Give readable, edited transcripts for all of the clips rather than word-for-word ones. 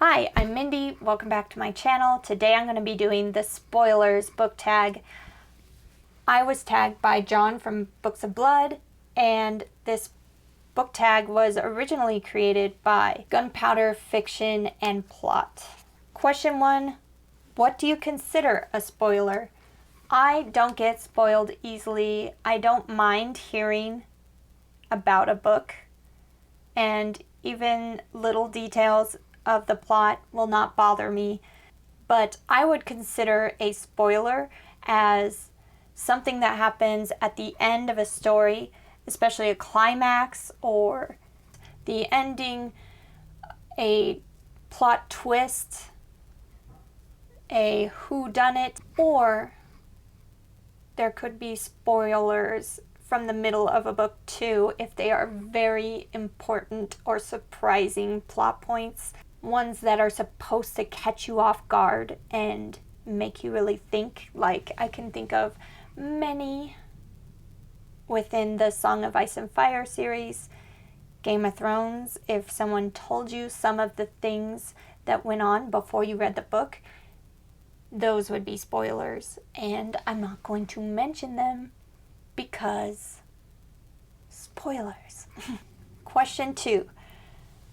Hi, I'm Mindy. Welcome back to my channel. Today I'm going to be doing the spoilers book tag. I was tagged by John from Books of Blood, and this book tag was originally created by Gunpowder Fiction and Plot. Question 1. What do you consider a spoiler? I don't get spoiled easily. I don't mind hearing about a book, and even little details of the plot will not bother me, but I would consider a spoiler as something that happens at the end of a story, especially a climax or the ending, a plot twist, a whodunit, or there could be spoilers from the middle of a book too if they are very important or surprising plot points. Ones that are supposed to catch you off guard and make you really think. Like, I can think of many within the Song of Ice and Fire series, Game of Thrones. If someone told you some of the things that went on before you read the book, those would be spoilers, and I'm not going to mention them because spoilers. Question 2.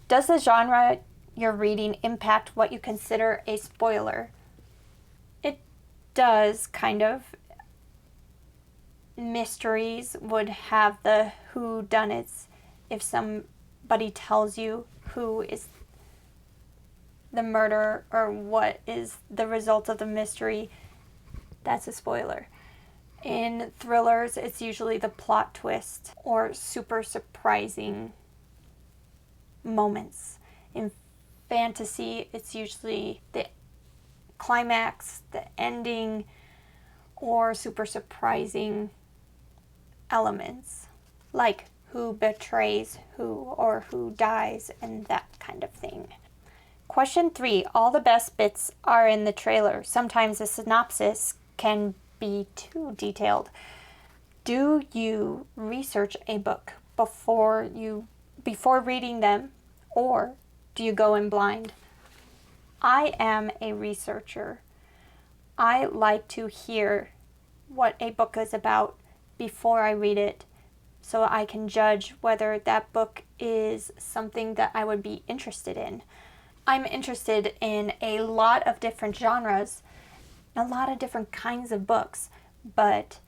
Does the genre you're reading impact what you consider a spoiler? It does, kind of. Mysteries would have the whodunits. If somebody tells you who is the murderer or what is the result of the mystery, that's a spoiler. In thrillers, it's usually the plot twist or super surprising moments. In fantasy, it's usually the climax, the ending, or super surprising elements, like who betrays who or who dies and that kind of thing. Question 3. All the best bits are in the trailer. Sometimes the synopsis can be too detailed. Do you research a book before reading them, or do you go in blind? I am a researcher. I like to hear what a book is about before I read it, so I can judge whether that book is something that I would be interested in. I'm interested in a lot of different genres, a lot of different kinds of books, but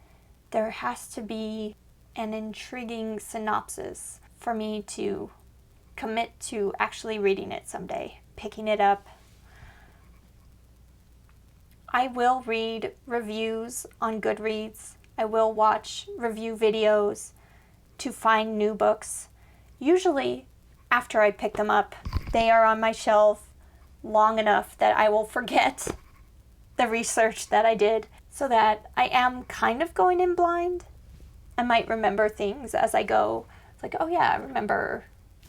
there has to be an intriguing synopsis for me to commit to actually reading it someday, picking it up. I will read reviews on Goodreads. I will watch review videos to find new books. Usually, after I pick them up, they are on my shelf long enough that I will forget the research that I did, so that I am kind of going in blind. I might remember things as I go. It's like, oh yeah, I remember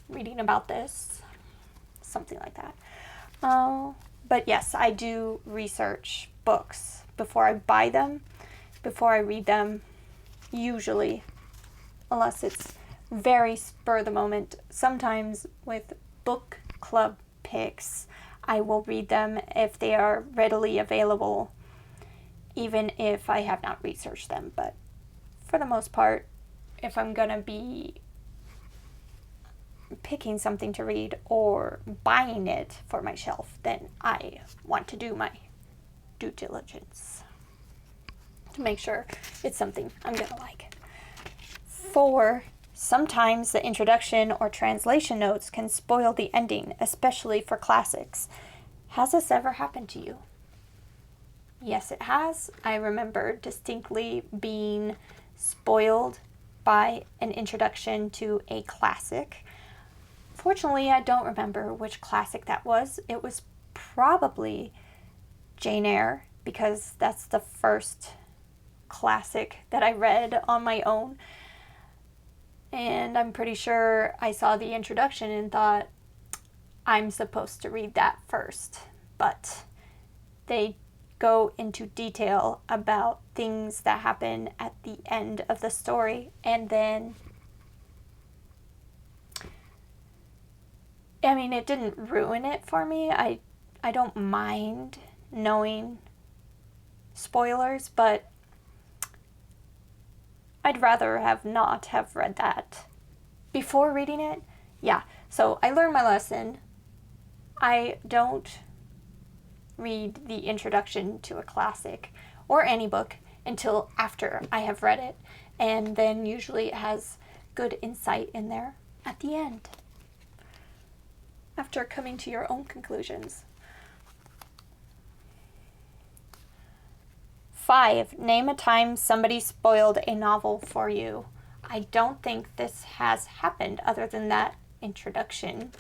reading about this, something like that. But yes, I do research books before I buy them, before I read them, usually, unless it's very spur of the moment. Sometimes with book club picks, I will read them if they are readily available, even if I have not researched them. But for the most part, if I'm gonna be picking something to read or buying it for my shelf, then I want to do my due diligence to make sure it's something I'm gonna like. 4. Sometimes the introduction or translation notes can spoil the ending, especially for classics. Has this ever happened to you? Yes, it has. I remember distinctly being spoiled by an introduction to a classic. Fortunately, I don't remember which classic that was. It was probably Jane Eyre, because that's the first classic that I read on my own. And I'm pretty sure I saw the introduction and thought, I'm supposed to read that first. But they go into detail about things that happen at the end of the story, and then I mean, it didn't ruin it for me. I don't mind knowing spoilers, but I'd rather have not have read that before reading it. Yeah, so I learned my lesson. I don't read the introduction to a classic or any book until after I have read it, and then usually it has good insight in there at the end, after coming to your own conclusions. 5. Name a time somebody spoiled a novel for you. I don't think this has happened other than that introduction.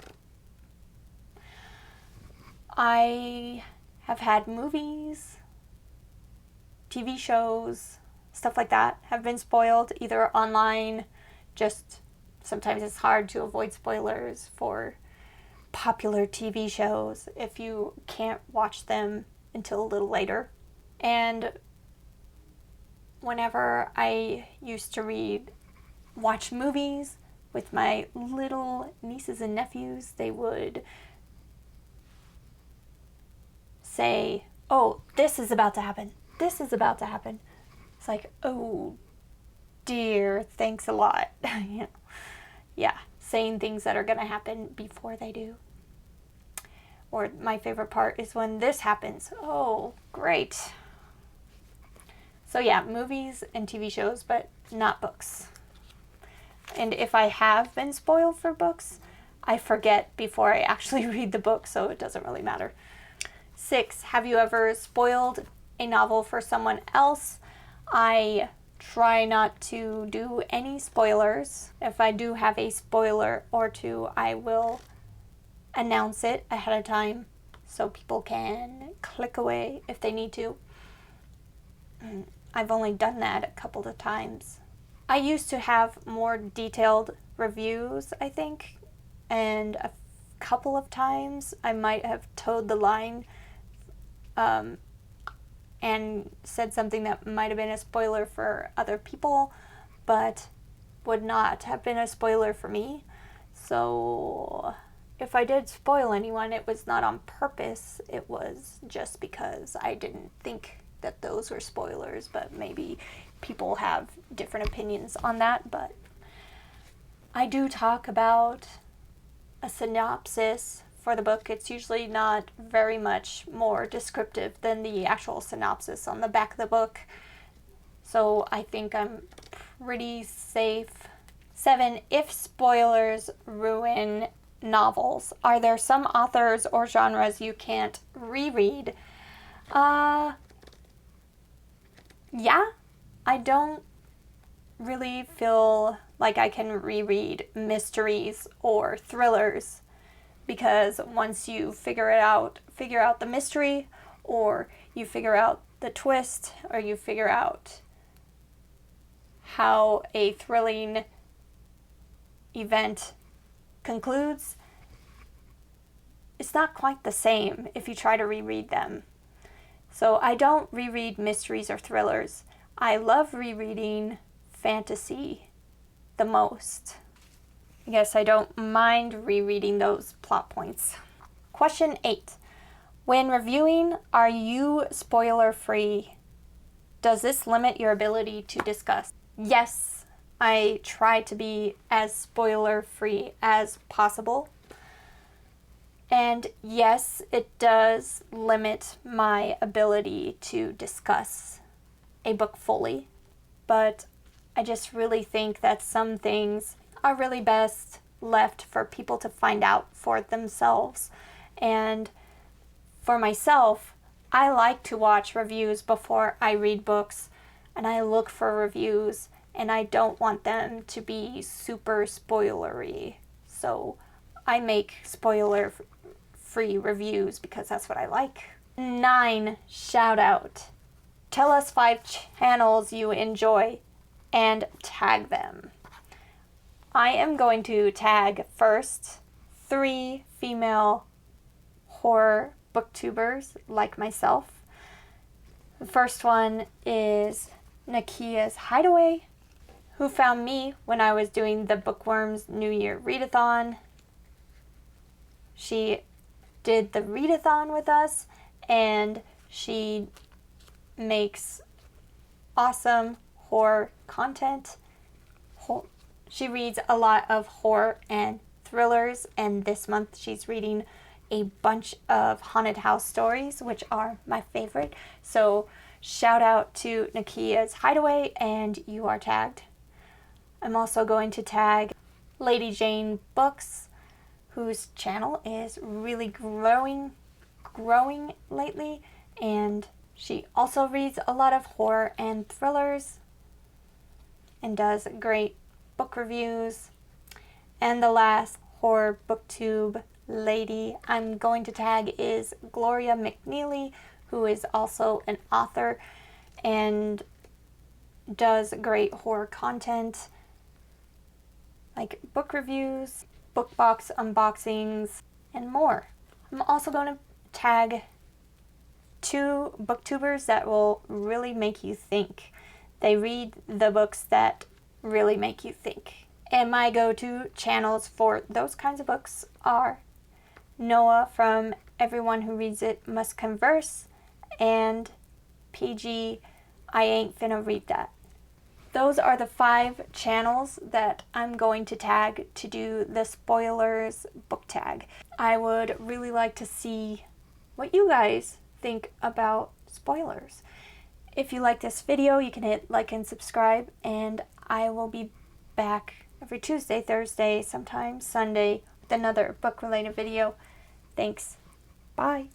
I have had movies, TV shows, stuff like that have been spoiled either online, just sometimes it's hard to avoid spoilers for popular TV shows if you can't watch them until a little later. And whenever I used to watch movies with my little nieces and nephews, they would say, oh, this is about to happen. This is about to happen. It's like, oh dear, thanks a lot. Yeah, saying things that are going to happen before they do. Or my favorite part is when this happens. Oh, great. So yeah, movies and TV shows, but not books. And if I have been spoiled for books, I forget before I actually read the book, so it doesn't really matter. 6, have you ever spoiled a novel for someone else? I try not to do any spoilers. If I do have a spoiler or two, I will announce it ahead of time so people can click away if they need to. I've only done that a couple of times. I used to have more detailed reviews, I think, and a couple of times I might have towed the line and said something that might have been a spoiler for other people, but would not have been a spoiler for me. So if I did spoil anyone, it was not on purpose. It was just because I didn't think that those were spoilers, but maybe people have different opinions on that. But I do talk about a synopsis for the book. It's usually not very much more descriptive than the actual synopsis on the back of the book, so I think I'm pretty safe. 7, if spoilers ruin novels, are there some authors or genres you can't reread? Yeah, I don't really feel like I can reread mysteries or thrillers, because once you figure out the mystery, or you figure out the twist, or you figure out how a thrilling event concludes, it's not quite the same if you try to reread them. So I don't reread mysteries or thrillers. I love rereading fantasy the most. I guess I don't mind rereading those plot points. Question 8. When reviewing, are you spoiler-free? Does this limit your ability to discuss? Yes, I try to be as spoiler-free as possible. And yes, it does limit my ability to discuss a book fully. But I just really think that some things are really best left for people to find out for themselves. And for myself, I like to watch reviews before I read books, and I look for reviews, and I don't want them to be super spoilery. So I make spoiler-free reviews because that's what I like. 9, Shoutout. Tell us 5 channels you enjoy and tag them. I am going to tag first 3 female horror booktubers like myself. The first one is Nakia's Hideaway, who found me when I was doing the Bookworms New Year Readathon. She did the readathon with us, and she makes awesome horror content. She reads a lot of horror and thrillers, and this month she's reading a bunch of haunted house stories, which are my favorite. So shout out to Nakia's Hideaway, and you are tagged. I'm also going to tag Lady Jane Books, whose channel is really growing lately, and she also reads a lot of horror and thrillers and does great book reviews. And the last horror booktube lady I'm going to tag is Gloria McNeely, who is also an author and does great horror content like book reviews, book box unboxings, and more. I'm also going to tag 2 booktubers that will really make you think. They read the books that really make you think. And my go-to channels for those kinds of books are Noah from Everyone Who Reads It Must Converse and PG I Ain't Finna Read That. Those are the 5 channels that I'm going to tag to do the spoilers book tag. I would really like to see what you guys think about spoilers. If you like this video, you can hit like and subscribe, and I will be back every Tuesday, Thursday, sometimes Sunday with another book related video. Thanks. Bye.